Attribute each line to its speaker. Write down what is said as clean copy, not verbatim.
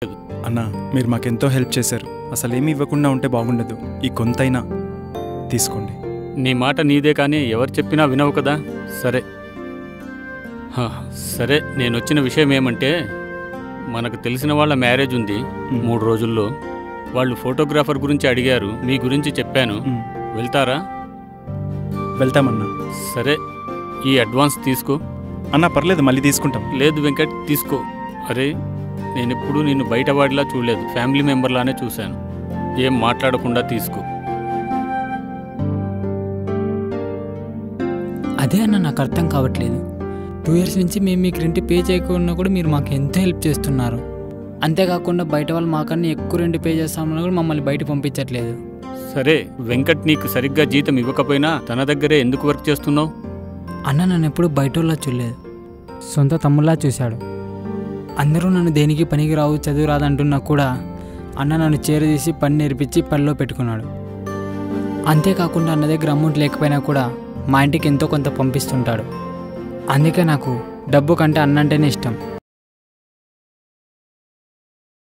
Speaker 1: అన్నా మీరు మాకెంతో హెల్ప్ చేశారు. అసలు ఏమీ ఇవ్వకుండా ఉంటే బాగుండదు. ఈ కొంతైనా తీసుకోండి.
Speaker 2: నీ మాట నీదే కానీ ఎవరు చెప్పినా వినవు కదా. సరే సరే, నేను వచ్చిన విషయం ఏమంటే, మనకు తెలిసిన వాళ్ళ మ్యారేజ్ ఉంది 3 రోజుల్లో. వాళ్ళు ఫోటోగ్రాఫర్ గురించి అడిగారు, మీ గురించి చెప్పాను. వెళ్తారా?
Speaker 1: వెళ్తామన్నా.
Speaker 2: సరే, ఈ అడ్వాన్స్ తీసుకో.
Speaker 1: అన్నా పర్లేదు, మళ్ళీ తీసుకుంటాం.
Speaker 2: లేదు వెంకట్, తీసుకో. అరే, నేనెప్పుడు నిన్ను బయటవాడిలా చూడలేదు, ఫ్యామిలీ మెంబర్లానే చూశాను. ఏం మాట్లాడకుండా తీసుకో.
Speaker 3: అదే అన్న నాకు అర్థం కావట్లేదు. 2 years నుంచి మేము మీకు రెంట్ పే చేయకుండా కూడా మీరు మాకు ఎంతో హెల్ప్ చేస్తున్నారు. అంతేకాకుండా బయట వాళ్ళు మాకన్నా ఎక్కువ రెంట్ పే చేస్తామని కూడా మమ్మల్ని బయట పంపించట్లేదు.
Speaker 2: సరే వెంకట్, నీకు సరిగ్గా జీతం ఇవ్వకపోయినా తన దగ్గరే ఎందుకు వర్క్ చేస్తున్నావు?
Speaker 3: అన్న నన్ను ఎప్పుడు బయటోళ్ళ చూడలేదు, సొంత తమ్ముళ్ళ చూశాడు. అందరూ నన్ను దేనికి పనికి రావు, చదువు రాదంటున్నా కూడా అన్న నన్ను చేరదీసి పని నేర్పించి పనిలో పెట్టుకున్నాడు. అంతేకాకుండా అన్న దగ్గర అమౌంట్ లేకపోయినా కూడా మా ఇంటికి ఎంతో కొంత పంపిస్తుంటాడు. అందుకే నాకు డబ్బు కంటే అన్నంటేనే ఇష్టం.